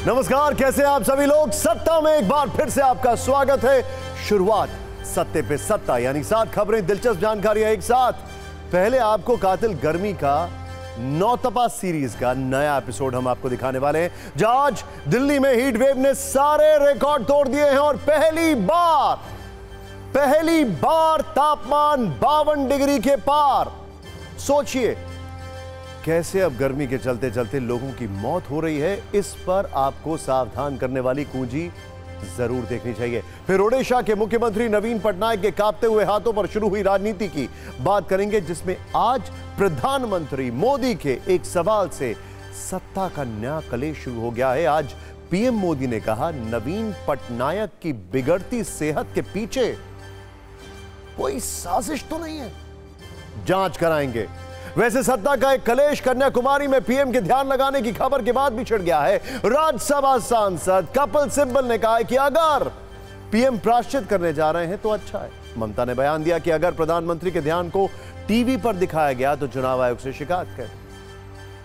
नमस्कार, कैसे हैं आप सभी लोग। सत्ता में एक बार फिर से आपका स्वागत है। शुरुआत सत्ते पे सत्ता, यानी 7 खबरें, दिलचस्प जानकारियां एक साथ। पहले आपको कातिल गर्मी का नौतपा सीरीज का नया एपिसोड हम आपको दिखाने वाले हैं, जहां आज दिल्ली में हीट वेव ने सारे रिकॉर्ड तोड़ दिए हैं और पहली बार तापमान 52 डिग्री के पार। सोचिए कैसे अब गर्मी के चलते चलते लोगों की मौत हो रही है। इस पर आपको सावधान करने वाली कुंजी जरूर देखनी चाहिए। फिर ओडिशा के मुख्यमंत्री नवीन पटनायक के कांपते हुए हाथों पर शुरू हुई राजनीति की बात करेंगे, जिसमें आज प्रधानमंत्री मोदी के एक सवाल से सत्ता का नया कलेश शुरू हो गया है। आज पीएम मोदी ने कहा, नवीन पटनायक की बिगड़ती सेहत के पीछे कोई साजिश तो नहीं है, जांच कराएंगे। वैसे सत्ता का एक कलेश कन्याकुमारी में पीएम के ध्यान लगाने की खबर के बाद भी छिड़ गया है। राज्यसभा सांसद कपिल सिब्बल ने कहा है कि अगर पीएम प्रायश्चित करने जा रहे हैं तो अच्छा है। ममता ने बयान दिया कि अगर प्रधानमंत्री के ध्यान को टीवी पर दिखाया गया तो चुनाव आयोग से शिकायत करें।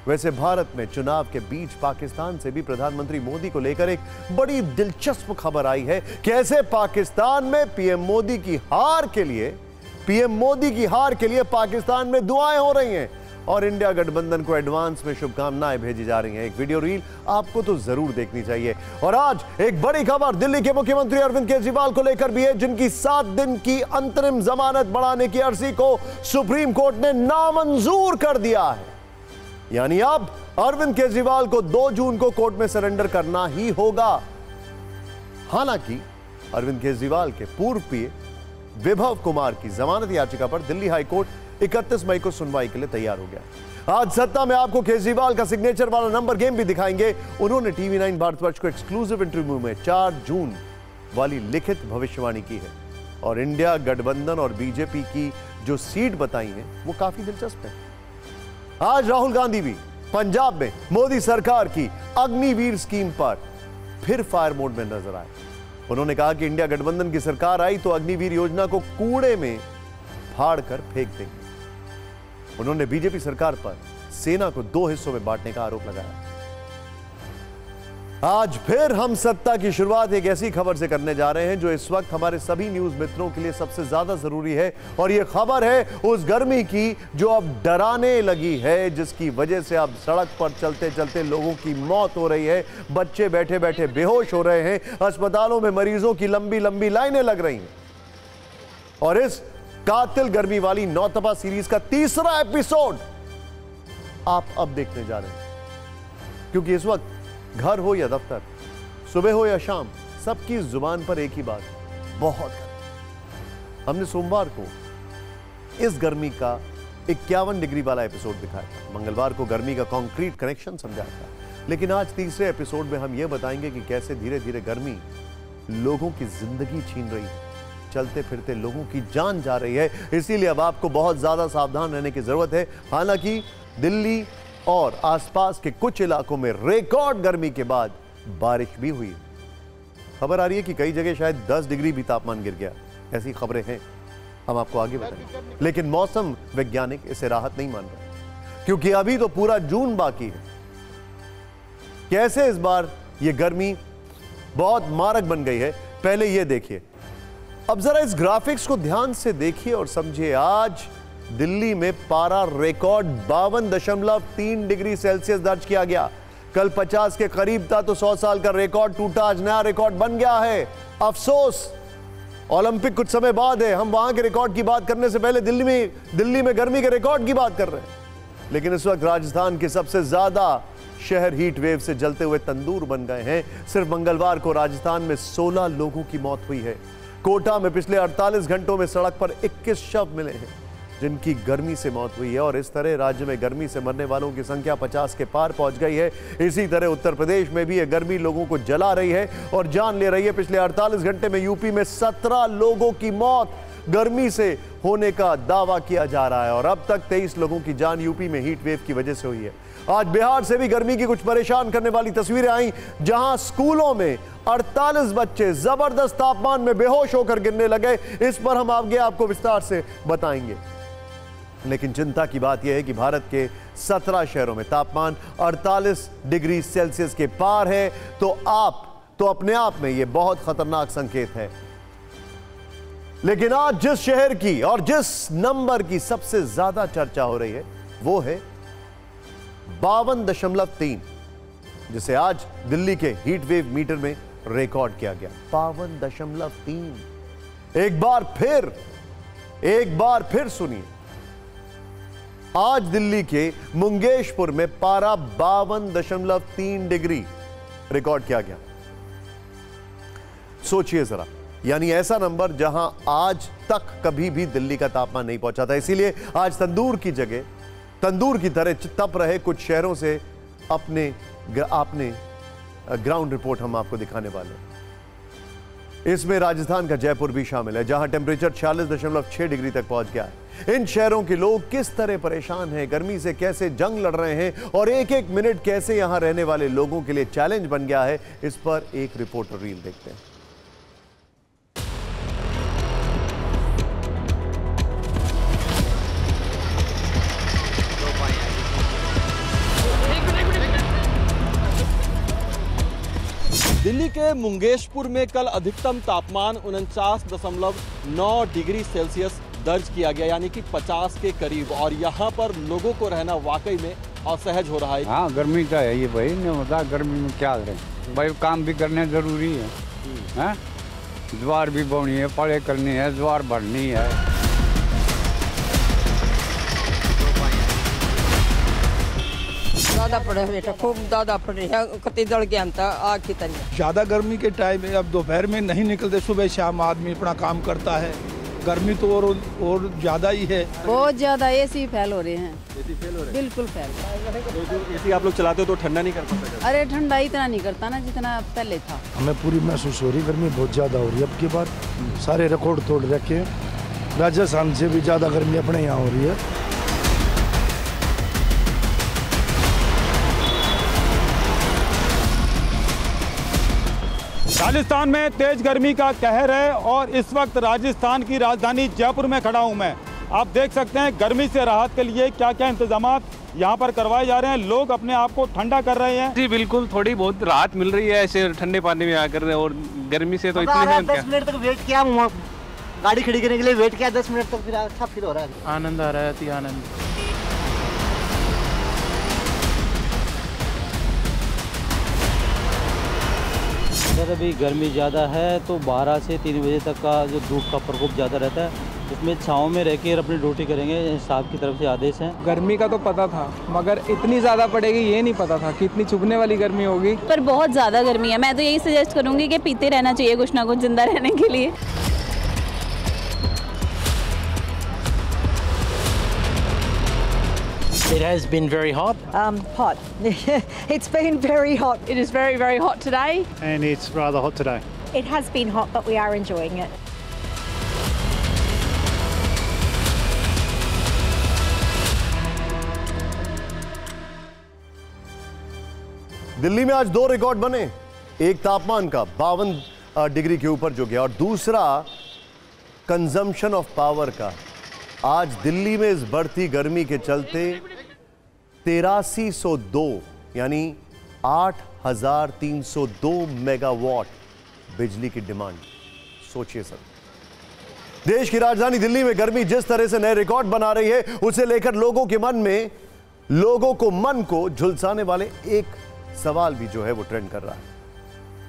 वैसे भारत में चुनाव के बीच पाकिस्तान से भी प्रधानमंत्री मोदी को लेकर एक बड़ी दिलचस्प खबर आई है। कैसे पाकिस्तान में पीएम मोदी की हार के लिए पाकिस्तान में दुआएं हो रही हैं और इंडिया गठबंधन को एडवांस में शुभकामनाएं भेजी जा रही हैं। एक वीडियो रील आपको तो जरूर देखनी चाहिए। और आज एक बड़ी खबर दिल्ली के मुख्यमंत्री अरविंद केजरीवाल को लेकर भी है, जिनकी 7 दिन की अंतरिम जमानत बढ़ाने की अर्जी को सुप्रीम कोर्ट ने नामंजूर कर दिया है। यानी अब अरविंद केजरीवाल को 2 जून को कोर्ट में सरेंडर करना ही होगा। हालांकि अरविंद केजरीवाल के पूर्व पीए विभव कुमार की जमानत याचिका पर दिल्ली हाईकोर्ट 31 मई को सुनवाई के लिए तैयार हो गया। आज सत्ता में आपको केजरीवाल का सिग्नेचर वाला नंबर गेम भी दिखाएंगे। उन्होंने टीवी 9 भारतवर्ष को एक्सक्लूसिव इंटरव्यू में 4 जून वाली लिखित भविष्यवाणी की है और इंडिया गठबंधन और बीजेपी की जो सीट बताई है वो काफी दिलचस्प है। आज राहुल गांधी भी पंजाब में मोदी सरकार की अग्निवीर स्कीम पर फिर फायर मोड में नजर आए। उन्होंने कहा कि इंडिया गठबंधन की सरकार आई तो अग्निवीर योजना को कूड़े में फाड़ कर फेंक देंगे। उन्होंने बीजेपी सरकार पर सेना को 2 हिस्सों में बांटने का आरोप लगाया। आज फिर हम सत्ता की शुरुआत एक ऐसी खबर से करने जा रहे हैं जो इस वक्त हमारे सभी न्यूज मित्रों के लिए सबसे ज्यादा जरूरी है। और यह खबर है उस गर्मी की जो अब डराने लगी है, जिसकी वजह से अब सड़क पर चलते चलते लोगों की मौत हो रही है, बच्चे बैठे बैठे बेहोश हो रहे हैं, अस्पतालों में मरीजों की लंबी लंबी लाइनें लग रही हैं। और इस कातिल गर्मी वाली नौतपा सीरीज का 3रा एपिसोड आप अब देखने जा रहे हैं, क्योंकि इस वक्त घर हो या दफ्तर, सुबह हो या शाम, सबकी जुबान पर एक ही बात, बहुत गर्मी। हमने सोमवार को इस गर्मी का 51 डिग्री वाला एपिसोड दिखाया था, मंगलवार को गर्मी का कॉन्क्रीट कनेक्शन समझाया था, लेकिन आज 3रे एपिसोड में हम यह बताएंगे कि कैसे धीरे धीरे गर्मी लोगों की जिंदगी छीन रही है, चलते फिरते लोगों की जान जा रही है। इसीलिए अब आपको बहुत ज्यादा सावधान रहने की जरूरत है। हालांकि दिल्ली और आसपास के कुछ इलाकों में रिकॉर्ड गर्मी के बाद बारिश भी हुई। खबर आ रही है कि कई जगह शायद 10 डिग्री भी तापमान गिर गया, ऐसी खबरें हैं, हम आपको आगे बताएंगे। लेकिन मौसम वैज्ञानिक इसे राहत नहीं मान रहे, क्योंकि अभी तो पूरा जून बाकी है। कैसे इस बार यह गर्मी बहुत मारक बन गई है, पहले यह देखिए। अब जरा इस ग्राफिक्स को ध्यान से देखिए और समझिए। आज दिल्ली में पारा रिकॉर्ड 52.3 डिग्री सेल्सियस दर्ज किया गया। कल 50 के करीब था तो 100 साल का रिकॉर्ड टूटा, आज नया रिकॉर्ड बन गया है। अफसोस ओलंपिक कुछ समय बाद है, हम वहां के रिकॉर्ड की बात करने से पहले दिल्ली में गर्मी के रिकॉर्ड की बात कर रहे हैं। लेकिन इस वक्त राजस्थान के सबसे ज्यादा शहर हीट वेव से जलते हुए तंदूर बन गए हैं। सिर्फ मंगलवार को राजस्थान में 16 लोगों की मौत हुई है। कोटा में पिछले 48 घंटों में सड़क पर 21 शव मिले हैं जिनकी गर्मी से मौत हुई है। और इस तरह राज्य में गर्मी से मरने वालों की संख्या 50 के पार पहुंच गई है। इसी तरह उत्तर प्रदेश में भी यह गर्मी लोगों को जला रही है और जान ले रही है। पिछले 48 घंटे में यूपी में 17 लोगों की मौत गर्मी से होने का दावा किया जा रहा है और अब तक 23 लोगों की जान यूपी में हीट वेव की वजह से हुई है। आज बिहार से भी गर्मी की कुछ परेशान करने वाली तस्वीरें आई, जहां स्कूलों में 48 बच्चे जबरदस्त तापमान में बेहोश होकर गिरने लगे। इस पर हम आगे आपको विस्तार से बताएंगे। लेकिन चिंता की बात यह है कि भारत के 17 शहरों में तापमान 48 डिग्री सेल्सियस के पार है। तो अपने आप में यह बहुत खतरनाक संकेत है। लेकिन आज जिस शहर की और जिस नंबर की सबसे ज्यादा चर्चा हो रही है वो है 52.3, जिसे आज दिल्ली के हीट वेव मीटर में रिकॉर्ड किया गया। 52.3। एक बार फिर सुनिए, आज दिल्ली के मुंगेशपुर में पारा 52.3 डिग्री रिकॉर्ड किया गया। सोचिए जरा, यानी ऐसा नंबर जहां आज तक कभी भी दिल्ली का तापमान नहीं पहुंचा था। इसीलिए आज तंदूर की तरह तप रहे कुछ शहरों से आपने ग्राउंड रिपोर्ट हम आपको दिखाने वाले हैं। इसमें राजस्थान का जयपुर भी शामिल है, जहां टेंपरेचर 46.6 डिग्री तक पहुंच गया है। इन शहरों के लोग किस तरह परेशान हैं, गर्मी से कैसे जंग लड़ रहे हैं और एक एक मिनट कैसे यहां रहने वाले लोगों के लिए चैलेंज बन गया है, इस पर एक रिपोर्टर रील देखते हैं। दिल्ली के मुंगेशपुर में कल अधिकतम तापमान 49.9 डिग्री सेल्सियस दर्ज किया गया, यानी कि 50 के करीब। और यहाँ पर लोगों को रहना वाकई में असहज हो रहा है। हाँ, गर्मी तो है ये भाई, नहीं होता गर्मी में क्या करें भाई, काम भी करने जरूरी है। ज्वार भी बोनी है, पड़े करनी है, ज्वार भरनी है। ज़्यादा पड़े बेटा, खूब ज़्यादा पड़े है, कति दल के अंत आग की तरह। ज़्यादा गर्मी के टाइम में अब दोपहर में नहीं निकलते, सुबह शाम आदमी अपना काम करता है। गर्मी तो और ज़्यादा ही है, बहुत ज़्यादा। एसी फेल हो रहे हैं, एसी फेल हो रहे हैं, बिल्कुल फेल। तो एसी आप लोग चलाते हो तो ठंडा नहीं कर पाता? अरे ठंडा इतना नहीं करता ना जितना पहले था। हमें पूरी महसूस हो रही, गर्मी बहुत ज़्यादा हो रही है। अब की बार सारे रिकॉर्ड तोड़ रखे, राजस्थान से भी ज़्यादा गर्मी अपने यहाँ हो रही है। राजस्थान में तेज गर्मी का कहर है और इस वक्त राजस्थान की राजधानी जयपुर में खड़ा हूं मैं। आप देख सकते हैं गर्मी से राहत के लिए क्या क्या इंतजामात यहां पर करवाए जा रहे हैं। लोग अपने आप को ठंडा कर रहे हैं। जी बिल्कुल, थोड़ी बहुत राहत मिल रही है ऐसे ठंडे पानी में आकर, और गर्मी से तो इतनी है। 10 मिनट तक वेट किया, गाड़ी खड़ी करने के लिए वेट किया 10 मिनट तक, फिर अच्छा फील हो रहा है। आनंद आ रहा है, अति आनंद। सर अभी गर्मी ज़्यादा है तो 12 से 3 बजे तक का जो धूप का प्रकोप ज़्यादा रहता है, उसमें छाँव में रह के अपनी ड्यूटी करेंगे, साहब की तरफ से आदेश है। गर्मी का तो पता था, मगर इतनी ज़्यादा पड़ेगी ये नहीं पता था कि इतनी चुभने वाली गर्मी होगी। पर बहुत ज़्यादा गर्मी है। मैं तो यही सजेस्ट करूँगी कि पीते रहना चाहिए कुछ ना कुछ जिंदा रहने के लिए। It has been very hot. Hot. It's been very hot. It is very, very hot today. And it's rather hot today. It has been hot, but we are enjoying it. Delhi में आज 2 रिकॉर्ड बने, एक तापमान का 52 degree के ऊपर जो गया और दूसरा कंजम्पशन ऑफ पावर का। आज दिल्ली में इस बढ़ती गर्मी के चलते 8302 यानी 8302 मेगावाट बिजली की डिमांड। सोचिए सर, देश की राजधानी दिल्ली में गर्मी जिस तरह से नए रिकॉर्ड बना रही है, उसे लेकर लोगों को मन को झुलसाने वाले एक सवाल भी जो है वो ट्रेंड कर रहा है।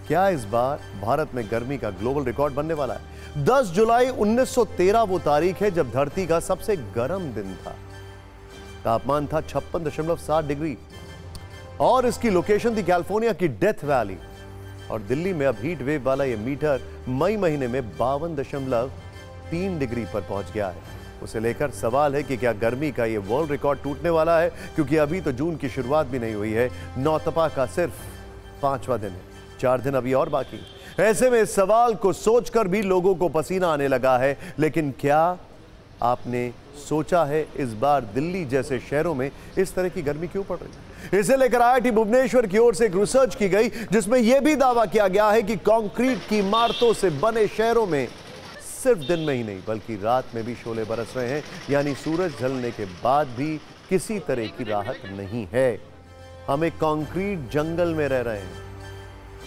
क्या इस बार भारत में गर्मी का ग्लोबल रिकॉर्ड बनने वाला है? 10 जुलाई 1913 वो तारीख है जब धरती का सबसे गर्म दिन था। तापमान था 56.7 डिग्री और इसकी लोकेशन थी कैलिफोर्निया की डेथ वैली। और दिल्ली में अब हीट वेव वाला ये मीटर मई महीने में 52.3 डिग्री पर पहुंच गया है। उसे लेकर सवाल है कि क्या गर्मी का ये वर्ल्ड रिकॉर्ड टूटने वाला है, क्योंकि अभी तो जून की शुरुआत भी नहीं हुई है। नौतपा का सिर्फ 5वां दिन है, 4 दिन अभी और बाकी। ऐसे में इस सवाल को सोचकर भी लोगों को पसीना आने लगा है। लेकिन क्या आपने सोचा है इस बार दिल्ली जैसे शहरों में इस तरह की गर्मी क्यों पड़ रही है? इसे लेकर IIT भुवनेश्वर की ओर से एक रिसर्च की गई जिसमें यह भी दावा किया गया है कि कंक्रीट की इमारतों से बने शहरों में सिर्फ दिन में ही नहीं बल्कि रात में भी शोले बरस रहे हैं, यानी सूरज ढलने के बाद भी किसी तरह की राहत नहीं है। हम एक कंक्रीट जंगल में रह रहे हैं।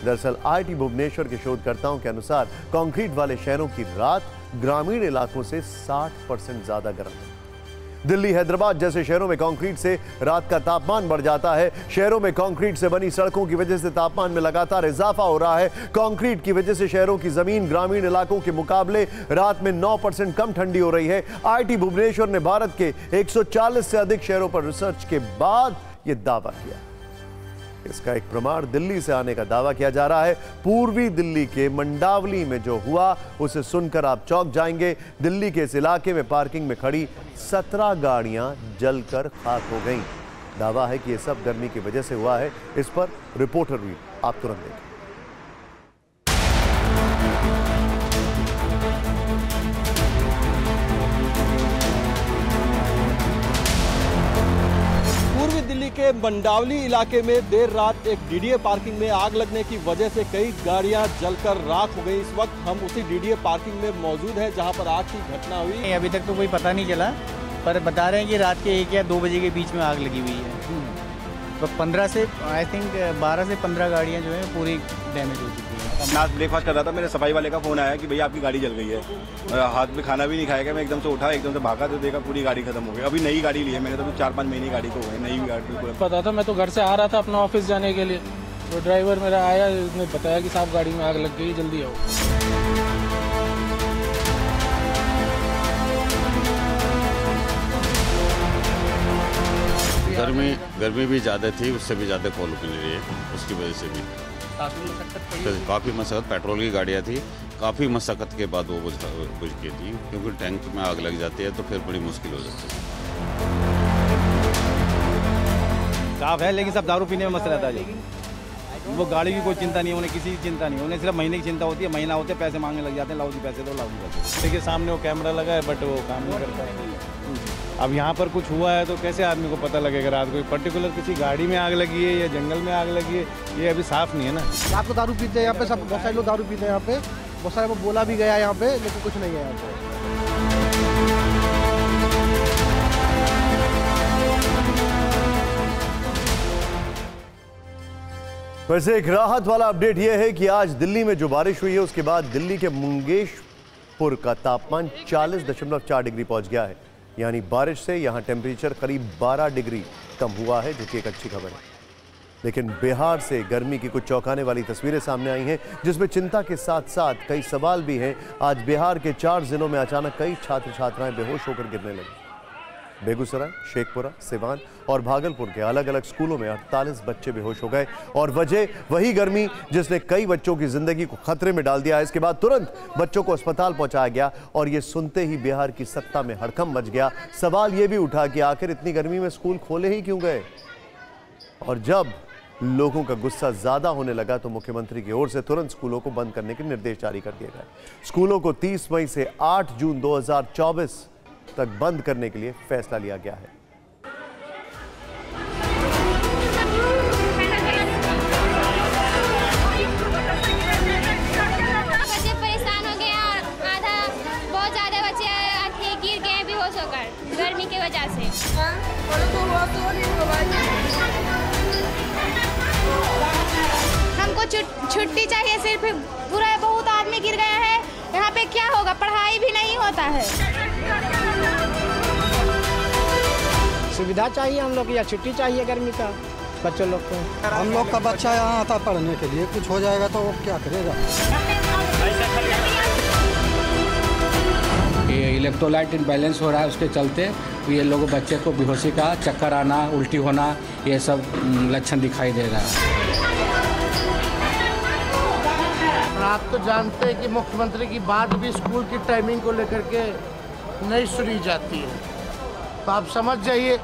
दरअसल IIT भुवनेश्वर के शोधकर्ताओं के अनुसार कंक्रीट वाले शहरों की रात ग्रामीण इलाकों से 60% ज्यादा गर्म है। दिल्ली, हैदराबाद जैसे शहरों में कंक्रीट से रात का तापमान बढ़ जाता है। शहरों में कंक्रीट से बनी सड़कों की वजह से तापमान में लगातार इजाफा हो रहा है। कंक्रीट की वजह से शहरों की जमीन ग्रामीण इलाकों के मुकाबले रात में 9% कम ठंडी हो रही है। IIT भुवनेश्वर ने भारत के 140 से अधिक शहरों पर रिसर्च के बाद यह दावा किया। इसका एक प्रमाण दिल्ली से आने का दावा किया जा रहा है। पूर्वी दिल्ली के मंडावली में जो हुआ उसे सुनकर आप चौंक जाएंगे। दिल्ली के इस इलाके में पार्किंग में खड़ी 17 गाड़ियां जलकर खाक हो गईं। दावा है कि यह सब गर्मी की वजह से हुआ है। इस पर रिपोर्टर भी आप तुरंत देखें। दिल्ली के मंडावली इलाके में देर रात एक DDA पार्किंग में आग लगने की वजह से कई गाड़ियां जलकर राख हो गई। इस वक्त हम उसी DDA पार्किंग में मौजूद हैं जहां पर आग की घटना हुई। अभी तक तो कोई पता नहीं चला, पर बता रहे हैं कि रात के 1 या 2 बजे के बीच में आग लगी हुई है। तो 15 से आई थिंक 12 से 15 गाड़ियाँ जो है पूरी डैमेज हो चुकी है। मैं ब्रेकफास्ट कर रहा था, मेरे सफाई वाले का फोन आया कि भैया आपकी गाड़ी जल गई है। हाथ में खाना भी नहीं खाएगा, मैं एकदम से उठा, एकदम से भागा तो देखा पूरी गाड़ी खत्म हो गई। अभी नई गाड़ी ली है मैंने, तो 4-5 महीने गाड़ी तो हुए, नई गाड़ी पता था। मैं तो घर से आ रहा था अपना ऑफिस जाने के लिए, तो ड्राइवर मेरा आया, उसने बताया कि साहब गाड़ी में आग लग गई, जल्दी आओ। गर्मी भी ज़्यादा थी, उससे भी ज़्यादा कॉल मिल रही है, उसकी वजह से भी काफ़ी मशक्क़त। पेट्रोल की गाड़ियाँ थी, काफ़ी मशक्क़त के बाद वो बुझ गई थी, क्योंकि टैंक में आग लग जाती है तो फिर बड़ी मुश्किल हो जाती है। साफ है, लेकिन सब दारू पीने में मस्त रहता है। वो गाड़ी की कोई चिंता नहीं है, उन्हें किसी की चिंता नहीं है, उन्हें सिर्फ महीने की चिंता होती है। महीना होते पैसे मांगने लग जाते हैं, लाओ जी पैसे दो, लाओ जी पैसे। देखिए सामने वो कैमरा लगा है, बट वो काम नहीं करता है। अब यहाँ पर कुछ हुआ है तो कैसे आदमी को पता लगेगा रात को पर्टिकुलर किसी गाड़ी में आग लगी है या जंगल में आग लगी है, ये अभी साफ नहीं है ना। रात को दारू पीते हैं यहाँ पे, सब बहुत सारे लोग दारू पीते हैं यहाँ पे, बहुत सारे को बोला भी गया यहाँ पे, लेकिन कुछ नहीं है यहाँ पे। वैसे एक राहत वाला अपडेट यह है कि आज दिल्ली में जो बारिश हुई है उसके बाद दिल्ली के मुंगेशपुर का तापमान 40.4 डिग्री पहुंच गया है। यानी बारिश से यहां टेम्परेचर करीब 12 डिग्री कम हुआ है, जो कि एक अच्छी खबर है। लेकिन बिहार से गर्मी की कुछ चौंकाने वाली तस्वीरें सामने आई हैं, जिसमें चिंता के साथ साथ कई सवाल भी हैं। आज बिहार के 4 जिलों में अचानक कई छात्र छात्राएं बेहोश होकर गिरने लगी। बेगूसराय, शेखपुरा, सिवान और भागलपुर के अलग अलग स्कूलों में 48 बच्चे बेहोश हो गए, और वजह वही गर्मी जिसने कई बच्चों की जिंदगी को खतरे में डाल दिया है। इसके बाद तुरंत बच्चों को अस्पताल पहुंचाया गया, और ये सुनते ही बिहार की सत्ता में हड़कंप मच गया। सवाल ये भी उठा कि आखिर इतनी गर्मी में स्कूल खोले ही क्यों गए। और जब लोगों का गुस्सा ज्यादा होने लगा तो मुख्यमंत्री की ओर से तुरंत स्कूलों को बंद करने के निर्देश जारी कर दिए गए। स्कूलों को 30 मई से 8 जून 2024 तक बंद करने के लिए फैसला लिया गया है। बच्चे परेशान हो गए, आधा बहुत ज्यादा बच्चे गिर गए बेहोश होकर गर्मी की वजह से। हमको छुट्टी चाहिए, सिर्फ पूरा बहुत आदमी गिर गया है। यहाँ पे क्या होगा, पढ़ाई भी नहीं होता है। सुविधा चाहिए हम लोग, या छुट्टी चाहिए गर्मी का बच्चों लोग को। हम लोग का बच्चा यहाँ आता पढ़ने के लिए, कुछ हो जाएगा तो वो क्या करेगा। ये इलेक्ट्रोलाइट इम्बैलेंस हो रहा है, उसके चलते ये लोगों बच्चे को बेहोशी का, चक्कर आना, उल्टी होना, ये सब लक्षण दिखाई दे रहा है। आप तो जानते हैं कि मुख्यमंत्री की बात भी स्कूल की टाइमिंग को लेकर के नहीं सुनी जाती है, तो आप समझ जाइए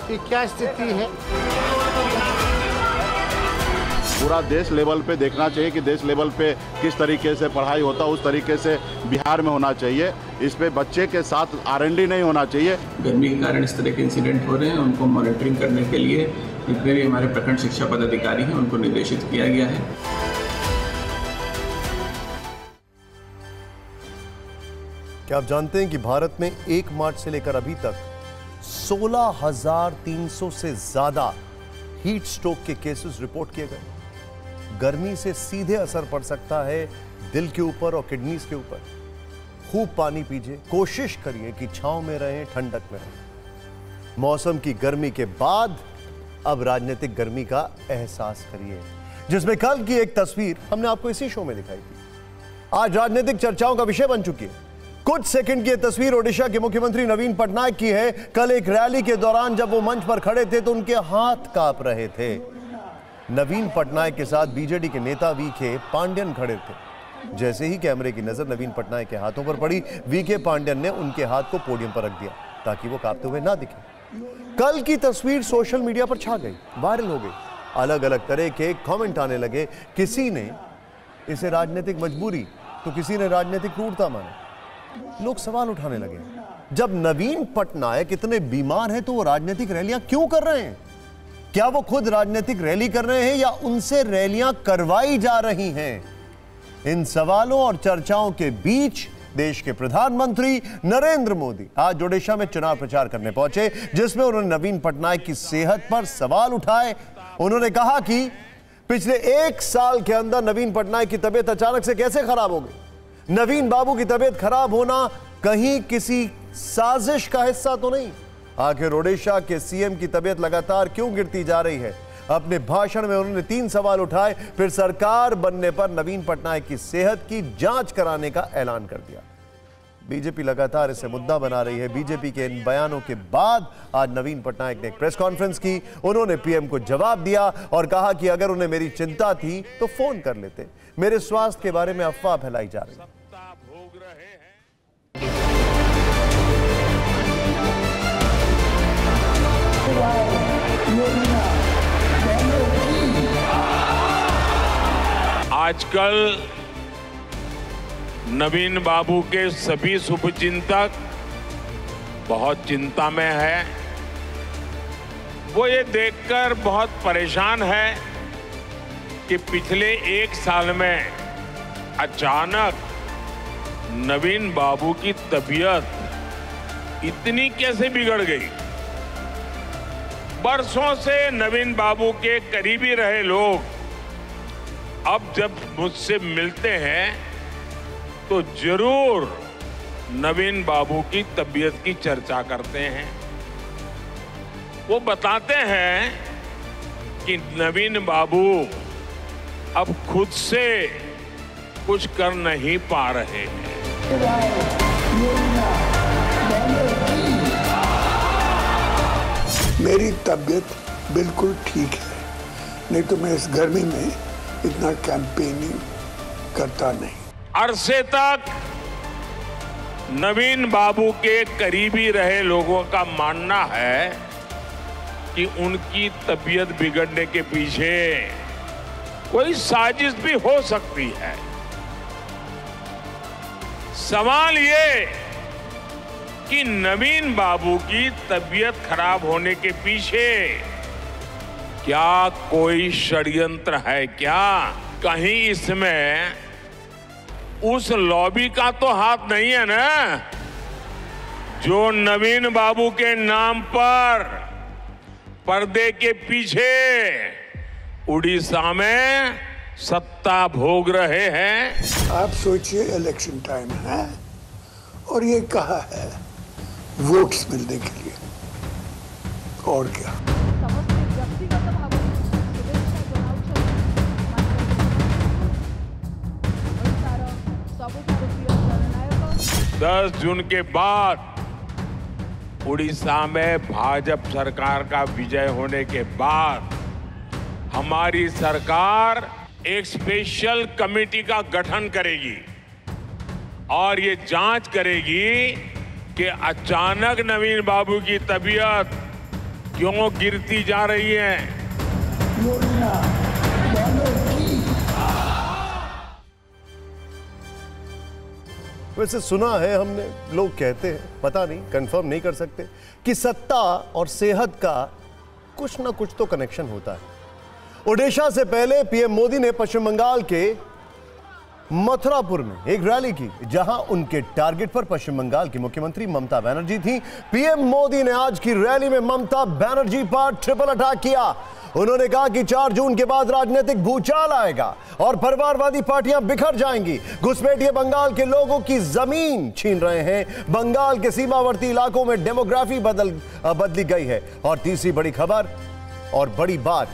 कि क्या स्थिति है। पूरा देश लेवल पे देखना चाहिए कि देश लेवल पे किस तरीके से पढ़ाई होता है, उस तरीके से बिहार में होना चाहिए। इस पे बच्चे के साथ R&D नहीं होना चाहिए। गर्मी के कारण इस तरह के इंसिडेंट हो रहे हैं, उनको मॉनिटरिंग करने के लिए जितने भी हमारे प्रखंड शिक्षा पदाधिकारी हैं उनको निर्देशित किया गया है। क्या आप जानते हैं कि भारत में 1 मार्च से लेकर अभी तक 16,300 से ज्यादा हीट स्ट्रोक के केसेस रिपोर्ट किए गए। गर्मी से सीधे असर पड़ सकता है दिल के ऊपर और किडनीज के ऊपर। खूब पानी पीजिए, कोशिश करिए कि छांव में रहें, ठंडक में रहें। मौसम की गर्मी के बाद अब राजनीतिक गर्मी का एहसास करिए, जिसमें कल की एक तस्वीर हमने आपको इसी शो में दिखाई थी, आज राजनीतिक चर्चाओं का विषय बन चुकी है। कुछ सेकंड की तस्वीर ओडिशा के मुख्यमंत्री नवीन पटनायक की है। कल एक रैली के दौरान जब वो मंच पर खड़े थे तो उनके हाथ कांप रहे थे। नवीन पटनायक के साथ बीजेडी के नेता वीके पांड्यन खड़े थे। जैसे ही कैमरे की नजर नवीन पटनायक के हाथों पर पड़ी, वीके पांड्यन ने उनके हाथ को पोडियम पर रख दिया ताकि वो कांपते हुए ना दिखे। कल की तस्वीर सोशल मीडिया पर छा गई, वायरल हो गई। अलग अलग तरह के कमेंट आने लगे। किसी ने इसे राजनीतिक मजबूरी तो किसी ने राजनीतिक क्रूरता माना। लोग सवाल उठाने लगे, जब नवीन पटनायक इतने बीमार हैं तो वो राजनीतिक रैलियां क्यों कर रहे हैं? क्या वो खुद राजनीतिक रैली कर रहे हैं या उनसे रैलियां करवाई जा रही हैं? इन सवालों और चर्चाओं के बीच देश के प्रधानमंत्री नरेंद्र मोदी आज ओडिशा में चुनाव प्रचार करने पहुंचे, जिसमें उन्होंने नवीन पटनायक की सेहत पर सवाल उठाए। उन्होंने कहा कि पिछले 1 साल के अंदर नवीन पटनायक की तबीयत अचानक से कैसे खराब हो गई? नवीन बाबू की तबीयत खराब होना कहीं किसी साजिश का हिस्सा तो नहीं? आखिर ओडिशा के सीएम की तबीयत लगातार क्यों गिरती जा रही है? अपने भाषण में उन्होंने 3 सवाल उठाए, फिर सरकार बनने पर नवीन पटनायक की सेहत की जांच कराने का ऐलान कर दिया। बीजेपी लगातार इसे मुद्दा बना रही है। बीजेपी के इन बयानों के बाद आज नवीन पटनायक ने एक प्रेस कॉन्फ्रेंस की। उन्होंने पीएम को जवाब दिया और कहा कि अगर उन्हें मेरी चिंता थी तो फोन कर लेते, मेरे स्वास्थ्य के बारे में अफवाह फैलाई जा रही है। आजकल नवीन बाबू के सभी शुभचिंतक बहुत चिंता में है। वो ये देखकर बहुत परेशान है कि पिछले 1 साल में अचानक नवीन बाबू की तबीयत इतनी कैसे बिगड़ गई। बरसों से नवीन बाबू के करीबी रहे लोग अब जब मुझसे मिलते हैं तो जरूर नवीन बाबू की तबीयत की चर्चा करते हैं। वो बताते हैं कि नवीन बाबू अब खुद से कुछ कर नहीं पा रहे हैं। मेरी तबीयत बिल्कुल ठीक है, नहीं तो मैं इस गर्मी में इतना कैंपेनिंग करता नहीं। अरसे तक नवीन बाबू के करीबी रहे लोगों का मानना है कि उनकी तबीयत बिगड़ने के पीछे कोई साजिश भी हो सकती है। सवाल ये कि नवीन बाबू की तबीयत खराब होने के पीछे क्या कोई षड्यंत्र है क्या? कहीं इसमें उस लॉबी का तो हाथ नहीं है ना, जो नवीन बाबू के नाम पर पर्दे के पीछे उड़ीसा में सत्ता भोग रहे हैं। आप सोचिए, इलेक्शन टाइम है और ये कहा है वोट्स मिलने के लिए, और क्या। दस जून के बाद उड़ीसा में भाजपा सरकार का विजय होने के बाद हमारी सरकार एक स्पेशल कमेटी का गठन करेगी और ये जांच करेगी कि अचानक नवीन बाबू की तबीयत क्यों गिरती जा रही है। वैसे सुना है हमने, लोग कहते हैं, पता नहीं, कंफर्म नहीं कर सकते, कि सत्ता और सेहत का कुछ ना कुछ तो कनेक्शन होता है। ओडिशा से पहले पीएम मोदी ने पश्चिम बंगाल के मथुरापुर में एक रैली की, जहां उनके टारगेट पर पश्चिम बंगाल की मुख्यमंत्री ममता बनर्जी थी। पीएम मोदी ने आज की रैली में ममता बनर्जी पर ट्रिपल अटैक किया। उन्होंने कहा कि 4 जून के बाद राजनीतिक भूचाल आएगा और परिवारवादी पार्टियां बिखर जाएंगी। घुसपैठिए बंगाल के लोगों की जमीन छीन रहे हैं। बंगाल के सीमावर्ती इलाकों में डेमोग्राफी बदली गई है। और तीसरी बड़ी खबर और बड़ी बात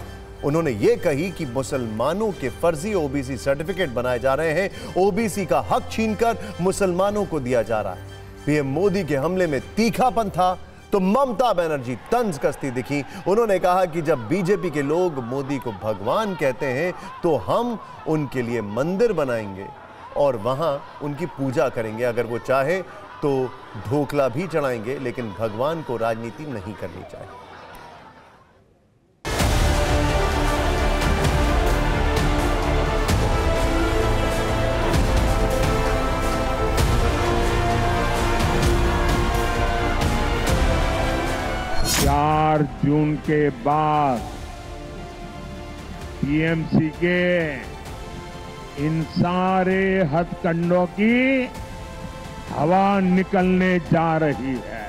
उन्होंने ये कही कि मुसलमानों के फर्जी ओबीसी सर्टिफिकेट बनाए जा रहे हैं। ओबीसी का हक छीनकर मुसलमानों को दिया जा रहा है। पीएम मोदी के हमले में तीखापन था तो ममता बनर्जी तंज कसती दिखी। उन्होंने कहा कि जब बीजेपी के लोग मोदी को भगवान कहते हैं तो हम उनके लिए मंदिर बनाएंगे और वहां उनकी पूजा करेंगे। अगर वो चाहे तो ढोकला भी चढ़ाएंगे, लेकिन भगवान को राजनीति नहीं करनी चाहिए। जून के बाद टीएमसी के इन सारे हथकंडों की हवा निकलने जा रही है।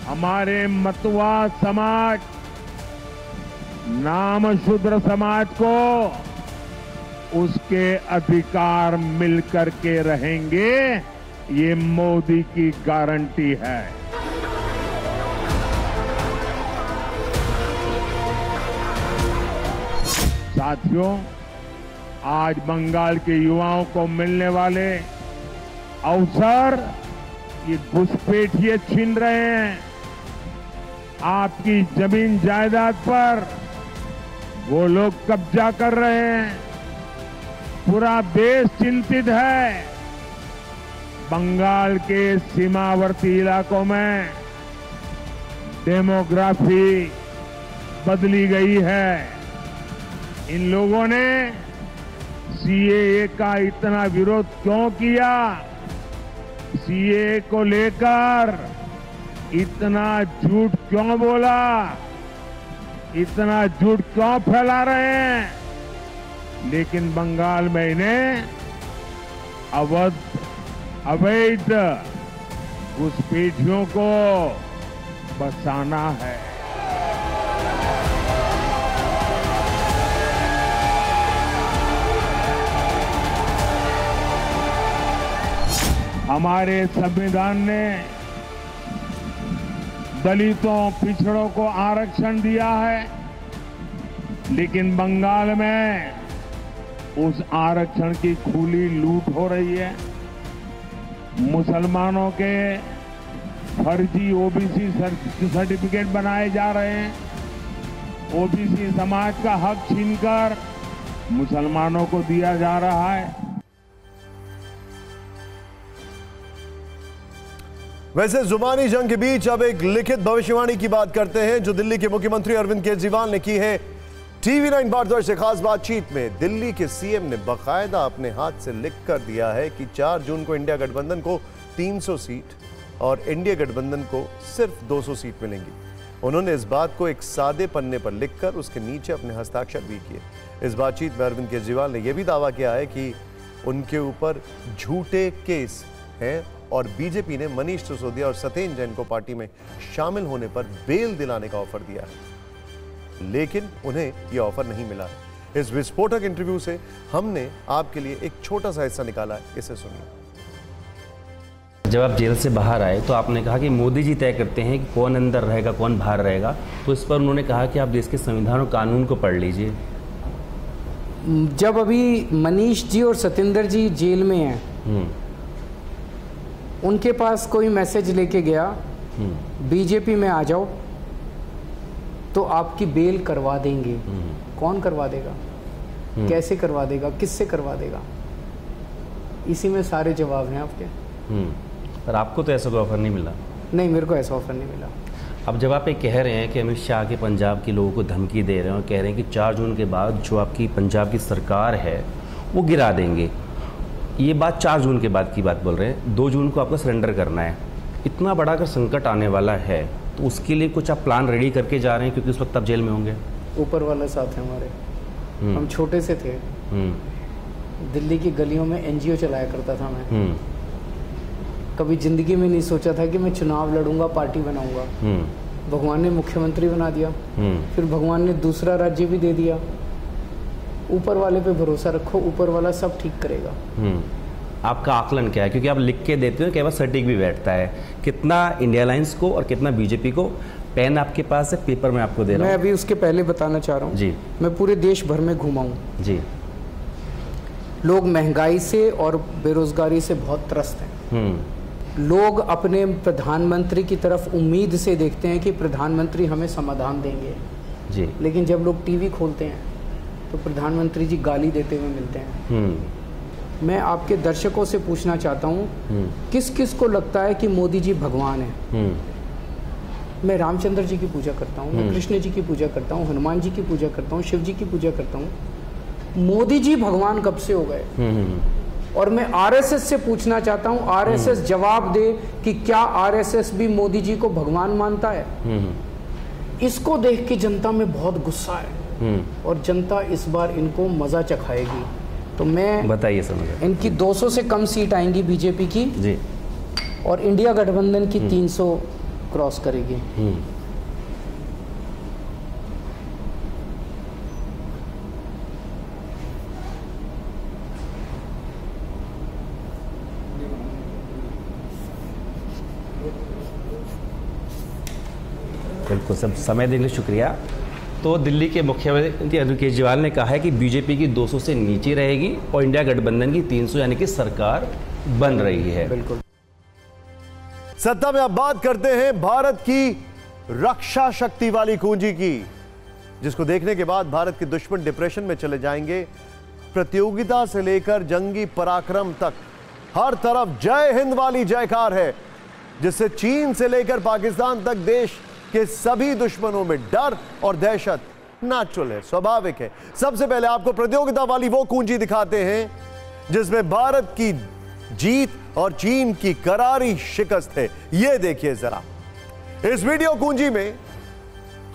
हमारे मतुआ समाज, नाम शूद्र समाज को उसके अधिकार मिलकर के रहेंगे, ये मोदी की गारंटी है। साथियों, आज बंगाल के युवाओं को मिलने वाले अवसर ये घुसपैठिए छीन रहे हैं। आपकी जमीन जायदाद पर वो लोग कब्जा कर रहे हैं। पूरा देश चिंतित है। बंगाल के सीमावर्ती इलाकों में डेमोग्राफी बदली गई है। इन लोगों ने सीएए का इतना विरोध क्यों किया? सीएए को लेकर इतना झूठ क्यों बोला? इतना झूठ क्यों फैला रहे हैं? लेकिन बंगाल में इन्हें अवैध घुसपैठियों को बसाना है। हमारे संविधान ने दलितों, पिछड़ों को आरक्षण दिया है, लेकिन बंगाल में उस आरक्षण की खुली लूट हो रही है। मुसलमानों के फर्जी ओबीसी सर्टिफिकेट बनाए जा रहे हैं। ओबीसी समाज का हक छीनकर मुसलमानों को दिया जा रहा है। वैसे जुबानी जंग के बीच अब एक लिखित भविष्यवाणी की बात करते हैं जो दिल्ली के मुख्यमंत्री अरविंद केजरीवाल ने की है। टीवी 9 भारतवर्ष से खास बातचीत में दिल्ली के सीएम ने बकायदा अपने हाथ से लिख कर दिया है कि 4 जून को इंडिया गठबंधन को 300 सीट और एनडीए गठबंधन को सिर्फ 200 सीट मिलेंगी। उन्होंने इस बात को एक सादे पन्ने पर लिखकर उसके नीचे अपने हस्ताक्षर भी किए। इस बातचीत में अरविंद केजरीवाल ने यह भी दावा किया है कि उनके ऊपर झूठे केस हैं और बीजेपी ने मनीष सिसोदिया और सत्येंद्र जैन को पार्टी में शामिल होने पर बेल दिलाने का ऑफर दिया है, लेकिन उन्हें यह ऑफर नहीं मिला है। इस विस्फोटक इंटरव्यू से हमने आपके लिए एक छोटा सा हिस्सा निकाला है, इसे सुनिए। जब आप जेल से बाहर आए तो आपने कहा कि मोदी जी तय करते हैं कि कौन अंदर रहेगा, कौन बाहर रहेगा। तो इस पर उन्होंने कहा कि आप देश के संविधान और कानून को पढ़ लीजिए। जब अभी मनीष जी और सत्येंद्र जी जेल में हैं, उनके पास कोई मैसेज लेके गया बीजेपी में आ जाओ तो आपकी बेल करवा देंगे। कौन करवा देगा? कैसे करवा देगा? किससे करवा देगा? इसी में सारे जवाब हैं आपके। पर आपको तो ऐसा कोई ऑफर नहीं मिला? नहीं, मेरे को ऐसा ऑफर नहीं मिला। अब जब आप ये कह रहे हैं कि अमित शाह के पंजाब के लोगों को धमकी दे रहे हैं और कह रहे हैं कि 4 जून के बाद जो आपकी पंजाब की सरकार है वो गिरा देंगे, ये बात 4 जून के बाद की बात बोल रहे हैं। 2 जून को आपको सरेंडर करना है। इतना बड़ा अगर संकट आने वाला है तो उसके लिए कुछ आप प्लान रेडी करके जा रहे हैं, क्योंकि उस वक्त आप जेल में होंगे? ऊपर वाला साथ है हमारे। हम छोटे से थे, दिल्ली की गलियों में एनजीओ चलाया करता था मैं। कभी जिंदगी में नहीं सोचा था कि मैं चुनाव लड़ूंगा, पार्टी बनाऊंगा। भगवान ने मुख्यमंत्री बना दिया, फिर भगवान ने दूसरा राज्य भी दे दिया। ऊपर वाले पे भरोसा रखो, ऊपर वाला सब ठीक करेगा। आपका आकलन क्या है, क्योंकि आप लिख के देते हो कई बार सटीक भी बैठता है, कितना इंडिया अलायंस को और कितना बीजेपी को? पेन आपके पास है, पेपर में आपको दे रहा हूं। मैं अभी उसके पहले बताना चाह रहा हूँ जी। मैं पूरे देश भर में घूमा हूँ जी। लोग महंगाई से और बेरोजगारी से बहुत त्रस्त हैं। लोग अपने प्रधानमंत्री की तरफ उम्मीद से देखते हैं कि प्रधानमंत्री हमें समाधान देंगे जी, लेकिन जब लोग टीवी खोलते हैं तो प्रधानमंत्री जी गाली देते हुए मिलते हैं। मैं आपके दर्शकों से पूछना चाहता हूँ, किस किस को लगता है कि मोदी जी भगवान है? मैं रामचंद्र जी की पूजा करता हूँ, मैं कृष्ण जी की पूजा करता हूँ, हनुमान जी की पूजा करता हूँ, शिव जी की पूजा करता हूँ। मोदी जी भगवान कब से हो गए? और मैं आरएसएस से पूछना चाहता हूँ, आरएसएस जवाब दे कि क्या आरएसएस भी मोदी जी को भगवान मानता है? इसको देख के जनता में बहुत गुस्सा है और जनता इस बार इनको मजा चखाएगी। तो मैं बताइए समझ, इनकी 200 से कम सीट आएंगी बीजेपी की जी, और इंडिया गठबंधन की 300 क्रॉस करेगी। बिल्कुल, सब समय देने के लिए शुक्रिया। तो दिल्ली के मुख्यमंत्री अरविंद केजरीवाल ने कहा है कि बीजेपी की 200 से नीचे रहेगी और इंडिया गठबंधन की 300 यानी कि सरकार बन रही है। बिल्कुल। सत्ता में अब बात करते हैं भारत की रक्षा शक्ति वाली कुंजी की, जिसको देखने के बाद भारत के दुश्मन डिप्रेशन में चले जाएंगे। प्रतियोगिता से लेकर जंगी पराक्रम तक हर तरफ जय हिंद वाली जयकार है, जिससे चीन से लेकर पाकिस्तान तक देश के सभी दुश्मनों में डर और दहशत नेचुरल है, स्वाभाविक है। सबसे पहले आपको प्रतियोगिता वाली वो कुंजी दिखाते हैं जिसमें भारत की जीत और चीन की करारी शिकस्त है। यह देखिए जरा, इस वीडियो कुंजी में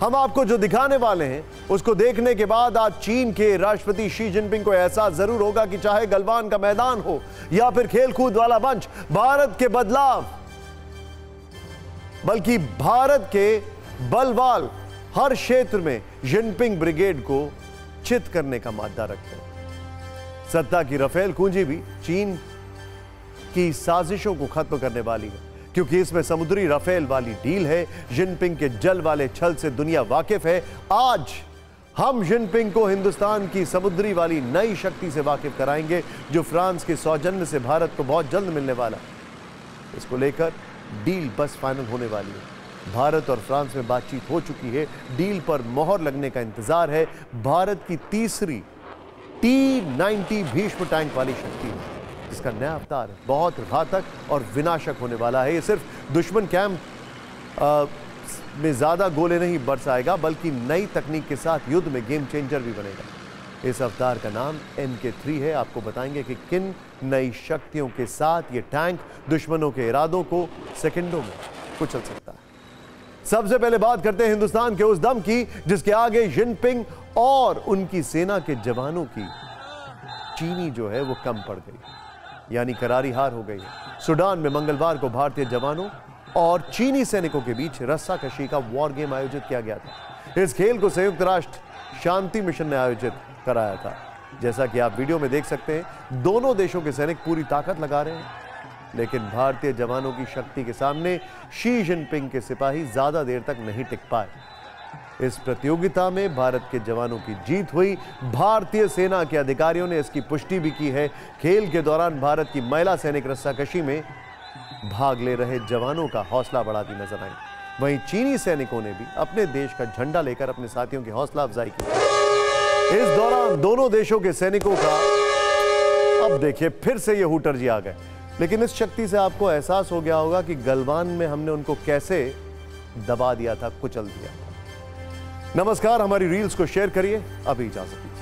हम आपको जो दिखाने वाले हैं उसको देखने के बाद आज चीन के राष्ट्रपति शी जिनपिंग को एहसास जरूर होगा कि चाहे गलवान का मैदान हो या फिर खेलकूद वाला मंच, भारत के बदलाव बल्कि भारत के बलवाल हर क्षेत्र में जिनपिंग ब्रिगेड को चित करने का मादा रखते हैं। सत्ता की राफेल कुंजी भी चीन की साजिशों को खत्म करने वाली है, क्योंकि इसमें समुद्री राफेल वाली डील है। जिनपिंग के जल वाले छल से दुनिया वाकिफ है। आज हम जिनपिंग को हिंदुस्तान की समुद्री वाली नई शक्ति से वाकिफ कराएंगे, जो फ्रांस के सौजन्य से भारत को बहुत जल्द मिलने वाला। इसको लेकर डील बस फाइनल होने वाली है। भारत और फ्रांस में बातचीत हो चुकी है, डील पर मोहर लगने का इंतजार है। भारत की तीसरी T-90 भीष्म टैंक वाली शक्ति है, जिसका नया अवतार बहुत घातक और विनाशक होने वाला है। ये सिर्फ दुश्मन कैंप में ज्यादा गोले नहीं बरसाएगा, बल्कि नई तकनीक के साथ युद्ध में गेम चेंजर भी बनेगा। इस अवतार का नाम MK3 है। आपको बताएंगे कि किन नई शक्तियों के साथ ये टैंक दुश्मनों के इरादों को सेकंडों में कुचल सकता है। सबसे पहले बात करते हैं हिंदुस्तान के उस दम की जिसके आगे जिनपिंग और उनकी सेना के जवानों की चीनी जो है वो कम पड़ गई, यानी करारी हार हो गई। सूडान में मंगलवार को भारतीय जवानों और चीनी सैनिकों के बीच रस्साकशी का वॉर गेम आयोजित किया गया था। इस खेल को संयुक्त राष्ट्र शांति मिशन ने आयोजित कराया था। जैसा कि आप वीडियो में देख सकते हैं, दोनों देशों के सैनिक पूरी ताकत लगा रहे हैं, लेकिन भारतीय जवानों की शक्ति के सामने शी जिनपिंग के सिपाही ज्यादा देर तक नहीं टिक पाए। इस प्रतियोगिता में भारत के जवानों की जीत हुई। भारतीय सेना के अधिकारियों ने इसकी पुष्टि भी की है। खेल के दौरान भारत की महिला सैनिक रस्साकशी में भाग ले रहे जवानों का हौसला बढ़ाती नजर आई। वहीं चीनी सैनिकों ने भी अपने देश का झंडा लेकर अपने साथियों की हौसला अफजाई की। इस दौरान दोनों देशों के सैनिकों का, अब देखिए फिर से ये हूटर जी आ गए, लेकिन इस शक्ति से आपको एहसास हो गया होगा कि गलवान में हमने उनको कैसे दबा दिया था, कुचल दिया था। नमस्कार, हमारी रील्स को शेयर करिए। अभी इजाजत दीजिए।